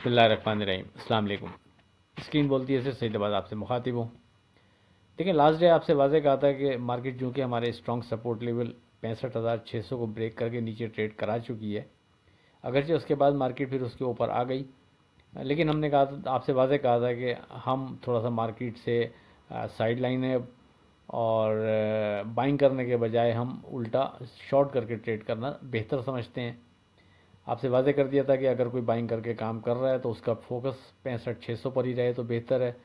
बिस्मिल्लाहिर्रहमानिर्रहीम। अस्सलाम वालेकुम। स्क्रीन बोलती है, सईदाबाद आपसे मुखातिब हूँ। देखिए, लास्ट डे आपसे वाज़ेह कहा था कि मार्केट चूँकि हमारे स्ट्रॉन्ग सपोर्ट लेवल 65,600 को ब्रेक करके नीचे ट्रेड करा चुकी है, अगरचे उसके बाद मार्केट फिर उसके ऊपर आ गई, लेकिन हमने कहा था, आपसे वाज़ेह कहा था कि हम थोड़ा सा मार्केट से साइड लाइन है और बाइंग करने के बजाय हम उल्टा शॉर्ट करके ट्रेड करना बेहतर समझते हैं। आपसे वाज़ेह कर दिया था कि अगर कोई बाइंग करके काम कर रहा है तो उसका फोकस 65,600 पर ही रहे तो बेहतर है,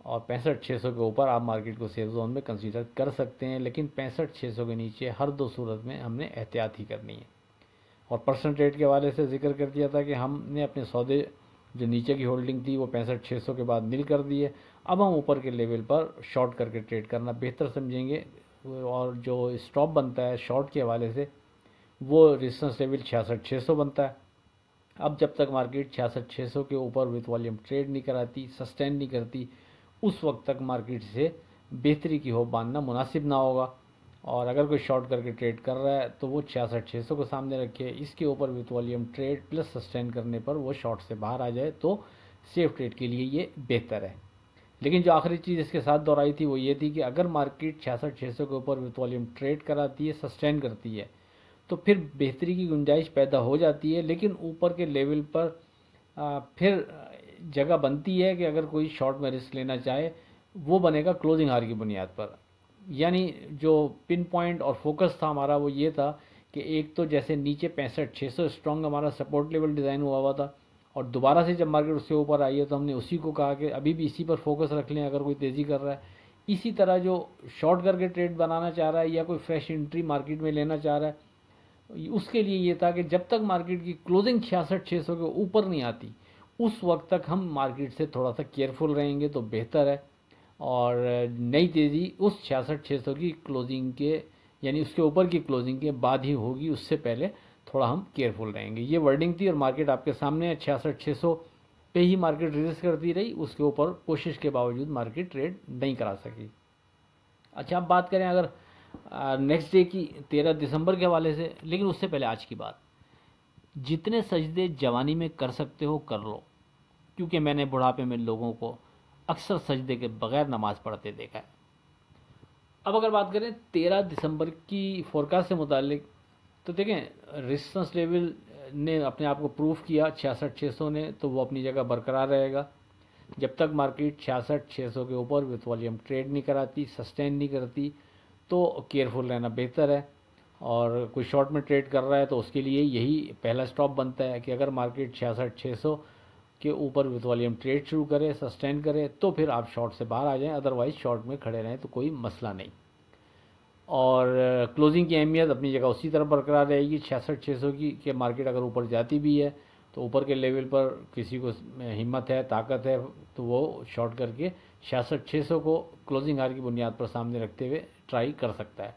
और 65,600 के ऊपर आप मार्केट को सेफ जोन में कंसीडर कर सकते हैं, लेकिन 65,600 के नीचे हर दो सूरत में हमने एहतियात ही करनी है। और पर्सनल ट्रेड के हवाले से जिक्र कर दिया था कि हमने अपने सौदे जो नीचे की होल्डिंग थी वो 65,600 के बाद नील कर दी है। अब हम ऊपर के लेवल पर शॉर्ट करके ट्रेड करना बेहतर समझेंगे, और जो स्टॉप बनता है शॉर्ट के हवाले से वो रेजिस्टेंस लेवल 66,600 बनता है। अब जब तक मार्केट 66,600 के ऊपर विथ वॉल्यूम ट्रेड नहीं कराती, सस्टेन नहीं करती, उस वक्त तक मार्केट से बेहतरी की होप बांधना मुनासिब ना होगा। और अगर कोई शॉर्ट करके ट्रेड कर रहा है तो वो 66,600 को सामने रखे, इसके ऊपर with volume trade plus sustain करने पर वो शॉर्ट से बाहर आ जाए तो सेफ ट्रेड के लिए ये बेहतर है। लेकिन जो आखिरी चीज़ इसके साथ दोहराई थी वो ये थी कि अगर मार्केट 66,600 के ऊपर विथ वॉल्यूम ट्रेड कराती है, सस्टेन करती है, तो फिर बेहतरी की गुंजाइश पैदा हो जाती है, लेकिन ऊपर के लेवल पर फिर जगह बनती है कि अगर कोई शॉर्ट में रिस्क लेना चाहे वो बनेगा क्लोजिंग हार की बुनियाद पर। यानी जो पिन पॉइंट और फोकस था हमारा वो ये था कि एक तो जैसे नीचे 65,600 स्ट्रॉन्ग हमारा सपोर्ट लेवल डिज़ाइन हुआ था, और दोबारा से जब मार्केट उसके ऊपर आई है तो हमने उसी को कहा कि अभी भी इसी पर फोकस रख लें अगर कोई तेज़ी कर रहा है। इसी तरह जो शॉर्ट करके ट्रेड बनाना चाह रहा है या कोई फ्रेश एंट्री मार्केट में लेना चाह रहा है, उसके लिए ये था कि जब तक मार्केट की क्लोजिंग 66,600 के ऊपर नहीं आती उस वक्त तक हम मार्केट से थोड़ा सा केयरफुल रहेंगे तो बेहतर है, और नई तेज़ी उस 66,600 की क्लोजिंग के यानी उसके ऊपर की क्लोजिंग के बाद ही होगी, उससे पहले थोड़ा हम केयरफुल रहेंगे। ये वर्डिंग थी और मार्केट आपके सामने है। 66,600 पे ही मार्केट रेजिस्ट करती रही, उसके ऊपर कोशिश के बावजूद मार्केट ट्रेड नहीं करा सकी। अच्छा, अब बात करें अगर नेक्स्ट डे की 13 दिसंबर के हवाले से, लेकिन उससे पहले आज की बात, जितने सजदे जवानी में कर सकते हो कर लो, क्योंकि मैंने बुढ़ापे में लोगों को अक्सर सजदे के बगैर नमाज पढ़ते देखा है। अब अगर बात करें 13 दिसंबर की फोरकास्ट से मुतालिक, तो देखें रेजिस्टेंस लेवल ने अपने आप को प्रूफ किया 66,600 ने, तो वो अपनी जगह बरकरार रहेगा जब तक मार्केट 66,600 के ऊपर विथ वॉल्यूम ट्रेड नहीं कराती, सस्टेन नहीं करती, तो केयरफुल रहना बेहतर है। और कोई शॉर्ट में ट्रेड कर रहा है तो उसके लिए यही पहला स्टॉप बनता है कि अगर मार्केट 66,600 के ऊपर विथ वॉल्यूम ट्रेड शुरू करे, सस्टेन करे, तो फिर आप शॉर्ट से बाहर आ जाएं, अदरवाइज शॉर्ट में खड़े रहें तो कोई मसला नहीं। और क्लोजिंग की अहमियत अपनी जगह उसी तरह बरकरार रहेगी 66,600 की, कि मार्केट अगर ऊपर जाती भी है तो ऊपर के लेवल पर किसी को हिम्मत है, ताकत है, तो वो शॉर्ट करके 66,600 को क्लोजिंग हार की बुनियाद पर सामने रखते हुए ट्राई कर सकता है।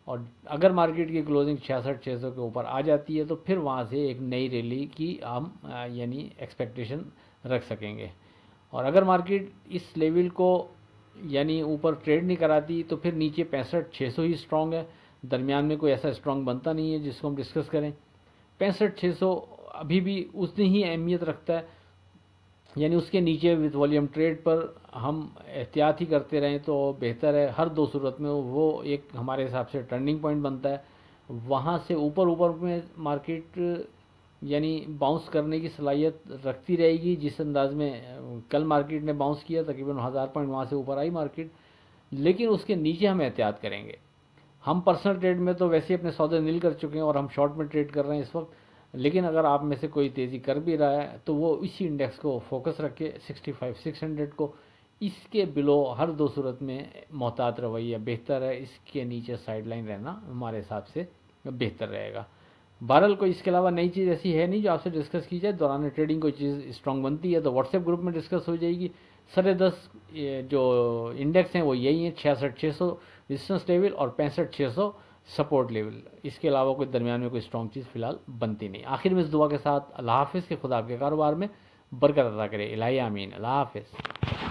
और अगर मार्केट की क्लोजिंग 66,600 के ऊपर आ जाती है तो फिर वहाँ से एक नई रैली की हम यानी एक्सपेक्टेशन रख सकेंगे। और अगर मार्केट इस लेवल को यानी ऊपर ट्रेड नहीं कराती तो फिर नीचे 65,600 ही स्ट्रॉन्ग है, दरमियान में कोई ऐसा स्ट्रॉन्ग बनता नहीं है जिसको हम डिस्कस करें। 65,600 अभी भी उतनी ही अहमियत रखता है, यानी उसके नीचे विथ वॉल्यूम ट्रेड पर हम एहतियात ही करते रहें तो बेहतर है। हर दो सूरत में वो एक हमारे हिसाब से टर्निंग पॉइंट बनता है। वहाँ से ऊपर ऊपर में मार्केट यानी बाउंस करने की सलाहियत रखती रहेगी, जिस अंदाज में कल मार्केट ने बाउंस किया, तकरीबन 1000 पॉइंट वहाँ से ऊपर आई मार्केट, लेकिन उसके नीचे हम एहतियात करेंगे। हम पर्सनल ट्रेड में तो वैसे ही अपने सौदे नील कर चुके हैं और हम शॉर्ट में ट्रेड कर रहे हैं इस वक्त, लेकिन अगर आप में से कोई तेज़ी कर भी रहा है तो वो इसी इंडेक्स को फोकस रखे 65,600 को, इसके बिलो हर दो सूरत में मोहतात रवैया बेहतर है, इसके नीचे साइड लाइन रहना हमारे हिसाब से बेहतर रहेगा। बहरहाल कोई इसके अलावा नई चीज़ ऐसी है नहीं जो आपसे डिस्कस की जाए। दौरान ट्रेडिंग कोई चीज़ स्ट्रांग बनती है तो व्हाट्सएप ग्रुप में डिस्कस हो जाएगी। 10.5 जो इंडेक्स हैं वो यही हैं, 66,600 रेजिस्टेंस लेवल और 65,600 सपोर्ट लेवल। इसके अलावा कोई दरमियान में कोई स्ट्रॉन्ग चीज़ फिलहाल बनती नहीं। आखिर में इस दुआ के साथ अल्लाह हाफिज़, के खुदा आपके कारोबार में बरकत अता करे। इलाही आमीन। अल्लाह हाफिज़।